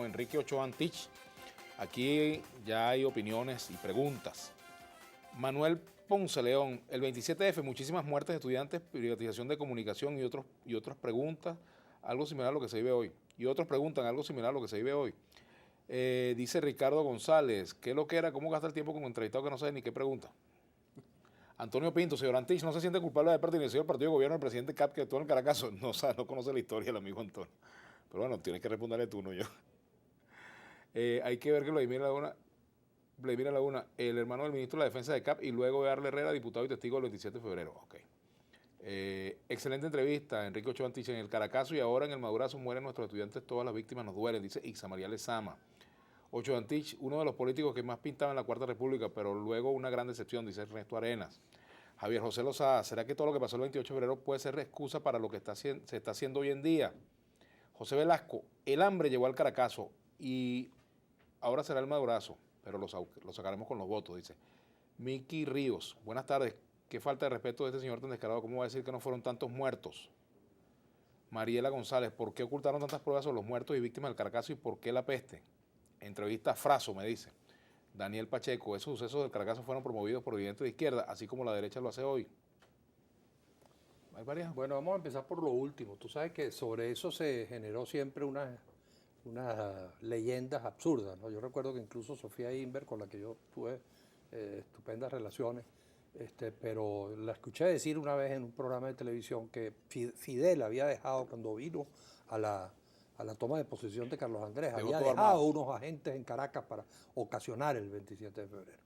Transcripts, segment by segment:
Enrique Ochoa Antich. Aquí ya hay opiniones y preguntas. Manuel Ponce León, el 27F, muchísimas muertes de estudiantes, privatización de comunicación y otras preguntas, algo similar a lo que se vive hoy. Y otros preguntan algo similar a lo que se vive hoy. Dice Ricardo González, ¿qué lo que era? ¿Cómo gasta el tiempo con un entrevistado que no sabe ni qué pregunta? Antonio Pinto, señor Antich, ¿no se siente culpable de haber pertenecido al partido de gobierno del presidente Cap que actuó en Caracas? No, no conoce la historia el amigo Antonio. Pero bueno, tienes que responderle tú, no yo. Hay que ver que Vladimir Laguna, el hermano del ministro de la Defensa de CAP, y luego Darle Herrera, diputado y testigo del 27 de febrero. Ok. Excelente entrevista, Enrique Ochoa Antich. En el Caracazo y ahora en el Madurazo mueren nuestros estudiantes, todas las víctimas nos duelen, dice Ixa María Lezama. Ochoa Antich, uno de los políticos que más pintaba en la Cuarta República, pero luego una gran decepción, dice Ernesto Arenas. Javier José Lozada, ¿será que todo lo que pasó el 28 de febrero puede ser excusa para lo que se está haciendo hoy en día? José Velasco, el hambre llegó al Caracazo y ahora será el Madurazo, pero lo sacaremos con los votos, dice. Miki Ríos, buenas tardes. Qué falta de respeto de este señor tan descarado. ¿Cómo va a decir que no fueron tantos muertos? Mariela González, ¿por qué ocultaron tantas pruebas sobre los muertos y víctimas del Caracazo y por qué la peste? Entrevista a Fraso, me dice. Daniel Pacheco, esos sucesos del Caracazo fueron promovidos por dirigentes de izquierda, así como la derecha lo hace hoy. ¿Hay varias? Bueno, vamos a empezar por lo último. Tú sabes que sobre eso se generó siempre unas leyendas absurdas, ¿no? Yo recuerdo que incluso Sofía Inver, con la que yo tuve estupendas relaciones, pero la escuché decir una vez en un programa de televisión que Fidel había dejado, cuando vino a la toma de posesión de Carlos Andrés, había dejado unos agentes en Caracas para ocasionar el 27 de febrero.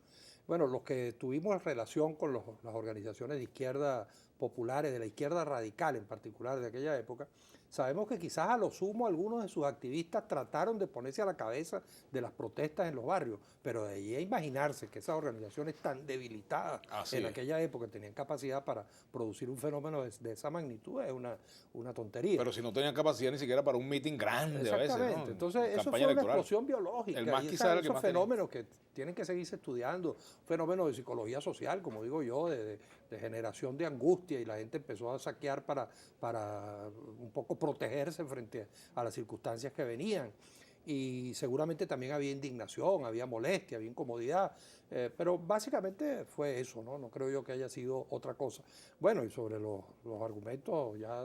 Bueno, los que tuvimos relación con las organizaciones de izquierda populares, de la izquierda radical en particular de aquella época, sabemos que quizás a lo sumo algunos de sus activistas trataron de ponerse a la cabeza de las protestas en los barrios, pero de ahí a imaginarse que esas organizaciones tan debilitadas en aquella época tenían capacidad para producir un fenómeno de esa magnitud es una tontería. Pero si no tenían capacidad ni siquiera para un mitin grande a veces, ¿no? Entonces eso fue una explosión biológica. El más y quizás esos fenómenos que tienen que seguirse estudiando, fenómenos de psicología social, como digo yo, de generación de angustia, y la gente empezó a saquear para un poco protegerse frente a las circunstancias que venían. Y seguramente también había indignación, había molestia, había incomodidad, pero básicamente fue eso, ¿no? No creo yo que haya sido otra cosa. Bueno, y sobre los argumentos, ya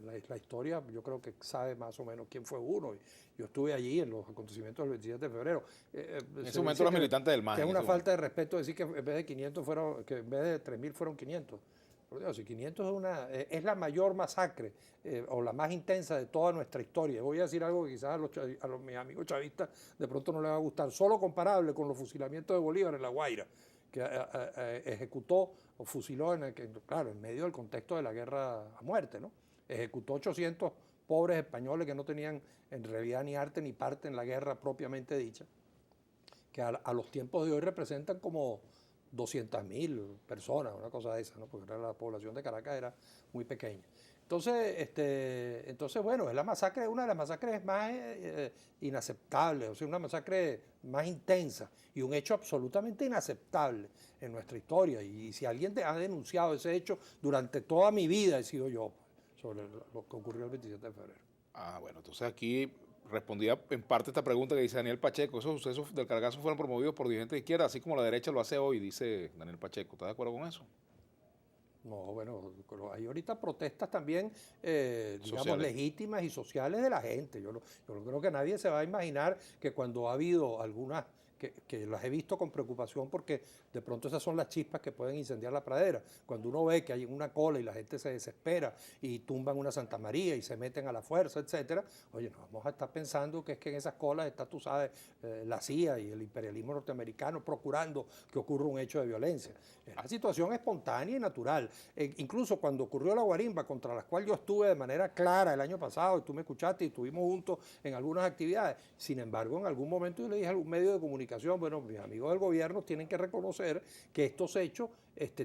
la historia, yo creo que sabe más o menos quién fue uno. Yo estuve allí en los acontecimientos del 27 de febrero. En ese momento los militantes del MAS. Que es una falta de respeto decir que en vez de 500 fueron, que en vez de 3.000 fueron 500. Por Dios, si 500 es la mayor masacre o la más intensa de toda nuestra historia. Voy a decir algo que quizás a mis amigos chavistas de pronto no les va a gustar, solo comparable con los fusilamientos de Bolívar en La Guaira, que ejecutó o fusiló, claro, en medio del contexto de la guerra a muerte, ¿no? Ejecutó 800 pobres españoles que no tenían en realidad ni arte ni parte en la guerra propiamente dicha, que a los tiempos de hoy representan como 200.000 personas, una cosa de esa, ¿no? Porque la población de Caracas era muy pequeña. Entonces, bueno, es la masacre, una de las masacres más inaceptables, o sea, una masacre más intensa y un hecho absolutamente inaceptable en nuestra historia. Y si alguien ha denunciado ese hecho, durante toda mi vida he sido yo, sobre lo que ocurrió el 27 de febrero. Ah, bueno, entonces aquí respondía en parte esta pregunta que dice Daniel Pacheco. Esos sucesos del Caracazo fueron promovidos por dirigentes de izquierda, así como la derecha lo hace hoy, dice Daniel Pacheco. ¿Estás de acuerdo con eso? No, bueno, hay ahorita protestas también, digamos, legítimas y sociales de la gente. Yo creo que nadie se va a imaginar que cuando ha habido algunas, que las he visto con preocupación porque de pronto esas son las chispas que pueden incendiar la pradera. Cuando uno ve que hay una cola y la gente se desespera y tumban una Santa María y se meten a la fuerza, etcétera, oye, no vamos a estar pensando que es que en esas colas está, tú sabes, la CIA y el imperialismo norteamericano procurando que ocurra un hecho de violencia. Es una situación espontánea y natural. Incluso cuando ocurrió la guarimba, contra la cual yo estuve de manera clara el año pasado, y tú me escuchaste y estuvimos juntos en algunas actividades, sin embargo, en algún momento yo le dije a algún medio de comunicación, bueno, mis amigos del gobierno tienen que reconocer que estos hechos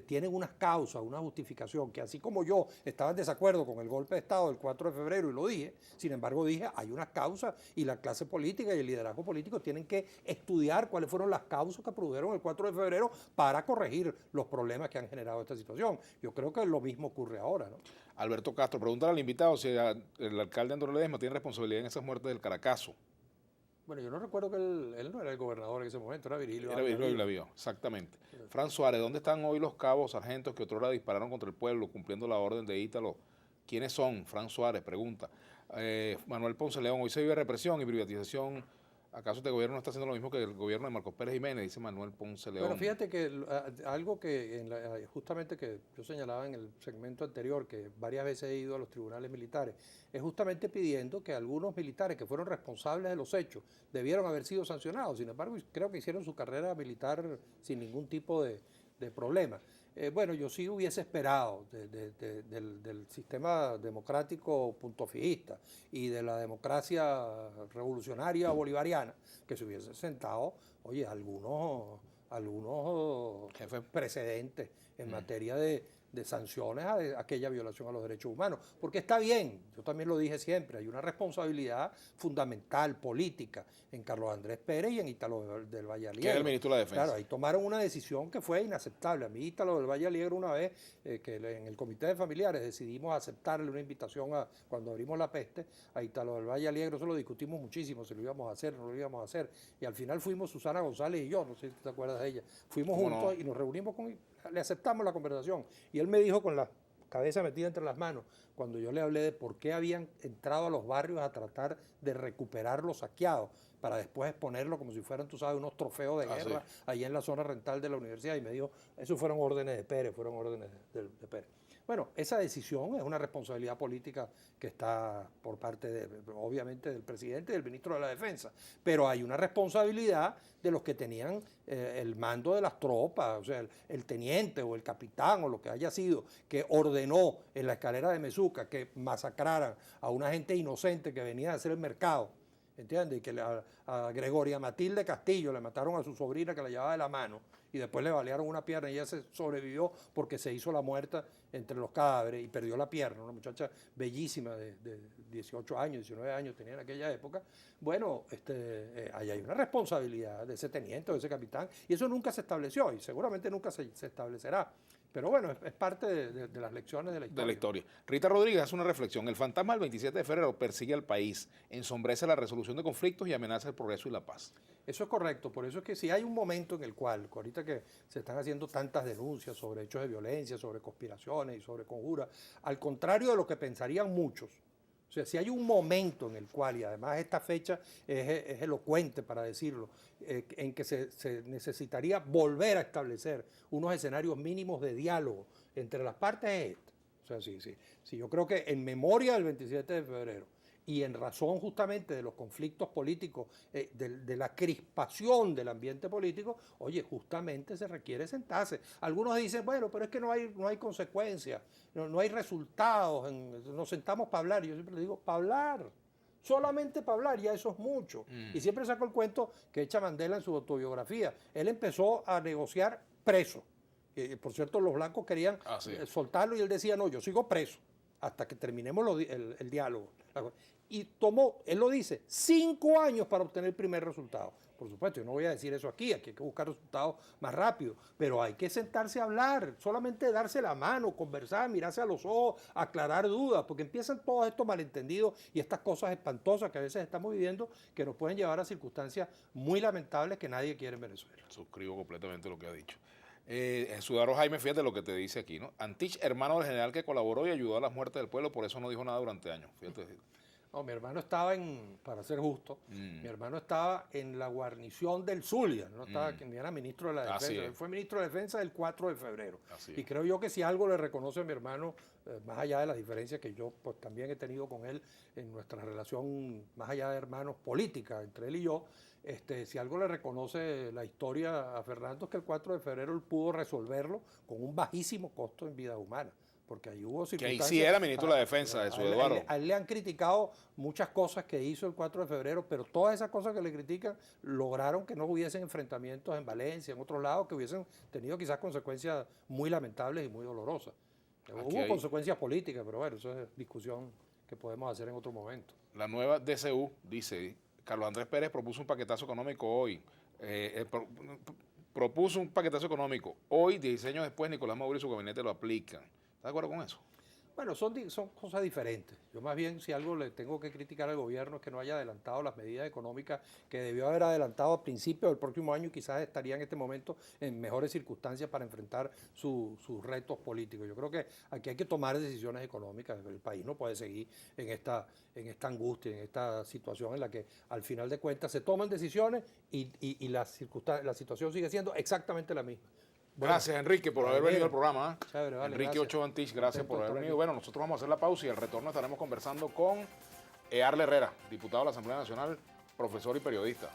tienen unas causas, una justificación, que así como yo estaba en desacuerdo con el golpe de Estado del 4 de febrero y lo dije, sin embargo dije, hay unas causas y la clase política y el liderazgo político tienen que estudiar cuáles fueron las causas que produjeron el 4 de febrero para corregir los problemas que han generado esta situación. Yo creo que lo mismo ocurre ahora, ¿no? Alberto Castro, pregúntale al invitado si el alcalde Andrés Ledesma tiene responsabilidad en esas muertes del Caracazo. Bueno, yo no recuerdo que él no era el gobernador en ese momento, era Virgilio Era Virgilio Ablavío. Ablavío, exactamente. Fran Suárez, ¿dónde están hoy los cabos sargentos que otrora dispararon contra el pueblo cumpliendo la orden de Ítalo? ¿Quiénes son? Fran Suárez pregunta. Manuel Ponce León, hoy se vive represión y privatización. ¿Acaso este gobierno no está haciendo lo mismo que el gobierno de Marcos Pérez Jiménez? Dice Manuel Ponce León. Bueno, fíjate que algo que justamente que yo señalaba en el segmento anterior, que varias veces he ido a los tribunales militares, es justamente pidiendo que algunos militares que fueron responsables de los hechos debieron haber sido sancionados. Sin embargo, creo que hicieron su carrera militar sin ningún tipo de problema. Bueno, yo sí hubiese esperado del sistema democrático puntofijista y de la democracia revolucionaria bolivariana que se hubiesen sentado, oye, algunos jefes precedentes en materia de sanciones a aquella violación a los derechos humanos. Porque está bien, yo también lo dije siempre, hay una responsabilidad fundamental, política, en Carlos Andrés Pérez y en Ítalo del Valle Aliegro. Que es el ministro de la Defensa. Claro, ahí tomaron una decisión que fue inaceptable. A mí Ítalo del Valle Aliegro una vez, que en el comité de familiares decidimos aceptarle una invitación cuando abrimos la peste, a Ítalo del Valle Aliegro, eso lo discutimos muchísimo, si lo íbamos a hacer, no lo íbamos a hacer. Y al final fuimos Susana González y yo, no sé si te acuerdas de ella, fuimos juntos y nos reunimos le aceptamos la conversación. Y él me dijo con la cabeza metida entre las manos, cuando yo le hablé de por qué habían entrado a los barrios a tratar de recuperar los saqueados, para después exponerlo como si fueran, tú sabes, unos trofeos de guerra sí, allí en la zona rental de la universidad, y me dijo, esos fueron órdenes de Pérez, fueron órdenes de Pérez. Bueno, esa decisión es una responsabilidad política que está por parte, obviamente, del presidente y del ministro de la Defensa, pero hay una responsabilidad de los que tenían el mando de las tropas, o sea, el teniente o el capitán o lo que haya sido, que ordenó en la escalera de Mezuca que masacraran a una gente inocente que venía a hacer el mercado, ¿entiendes? Y que a Gregoria Matilde Castillo le mataron a su sobrina que la llevaba de la mano y después le balearon una pierna y ella se sobrevivió porque se hizo la muerta entre los cadáveres y perdió la pierna, una muchacha bellísima de 18 años, 19 años tenía en aquella época. Bueno, ahí hay una responsabilidad de ese teniente o de ese capitán y eso nunca se estableció y seguramente nunca se establecerá. Pero bueno, es parte de las lecciones de la historia. De la historia. Rita Rodríguez hace una reflexión. El fantasma del 27 de febrero persigue al país, ensombrece la resolución de conflictos y amenaza el progreso y la paz. Eso es correcto. Por eso es que si hay un momento en el cual, ahorita que se están haciendo tantas denuncias sobre hechos de violencia, sobre conspiraciones y sobre conjuras, al contrario de lo que pensarían muchos, o sea, si hay un momento en el cual, y además esta fecha es elocuente para decirlo, en que se necesitaría volver a establecer unos escenarios mínimos de diálogo entre las partes es este. O sea, sí, yo creo que en memoria del 27 de febrero y en razón justamente de los conflictos políticos, de la crispación del ambiente político, oye, justamente se requiere sentarse. Algunos dicen, bueno, pero es que no hay consecuencias, no hay resultados, nos sentamos para hablar. Y yo siempre le digo, para hablar, solamente para hablar, ya eso es mucho. Y siempre saco el cuento que echa Mandela en su autobiografía. Él empezó a negociar preso. Por cierto, los blancos querían soltarlo y él decía, no, yo sigo preso hasta que terminemos el diálogo. Y tomó, él lo dice, 5 años para obtener el primer resultado. Por supuesto, yo no voy a decir eso aquí hay que buscar resultados más rápido, pero hay que sentarse a hablar, solamente darse la mano, conversar, mirarse a los ojos, aclarar dudas, porque empiezan todos estos malentendidos y estas cosas espantosas que a veces estamos viviendo que nos pueden llevar a circunstancias muy lamentables que nadie quiere en Venezuela. Suscribo completamente lo que ha dicho. Ciudadano Jaime, fíjate lo que te dice aquí, ¿no? Antich, hermano del general que colaboró y ayudó a las muertes del pueblo, por eso no dijo nada durante años. Fíjate. No, mi hermano estaba para ser justo, mi hermano estaba en la guarnición del Zulia, no estaba, que era ministro de la Defensa, él fue ministro de Defensa el 4 de febrero. Y creo yo que si algo le reconoce a mi hermano, más allá de las diferencias que yo pues también he tenido con él en nuestra relación, más allá de hermanos política, entre él y yo, si algo le reconoce la historia a Fernando es que el 4 de febrero él pudo resolverlo con un bajísimo costo en vida humana. Porque ahí hubo circunstancias. Que ahí sí era ministro de la Defensa, eso, Eduardo. A él le han criticado muchas cosas que hizo el 4 de febrero, pero todas esas cosas que le critican lograron que no hubiesen enfrentamientos en Valencia, en otros lados, que hubiesen tenido quizás consecuencias muy lamentables y muy dolorosas. Hubo consecuencias políticas, pero bueno, eso es discusión que podemos hacer en otro momento. La nueva DCU dice, Carlos Andrés Pérez propuso un paquetazo económico hoy. Propuso un paquetazo económico. Hoy, 16 años después, Nicolás Maduro y su gabinete lo aplican. ¿Estás de acuerdo con eso? Bueno, son cosas diferentes. Yo más bien, si algo le tengo que criticar al gobierno es que no haya adelantado las medidas económicas que debió haber adelantado a principios del próximo año y quizás estaría en este momento en mejores circunstancias para enfrentar sus retos políticos. Yo creo que aquí hay que tomar decisiones económicas. El país no puede seguir en esta angustia, en esta situación en la que al final de cuentas se toman decisiones y la situación sigue siendo exactamente la misma. Bueno, gracias, Enrique, por haber venido al programa. Chévere, vale, Enrique gracias. Ochoa Antich, gracias por haber Contento de estar venido. aquí. Bueno, nosotros vamos a hacer la pausa y al retorno estaremos conversando con Earle Herrera, diputado de la Asamblea Nacional, profesor y periodista.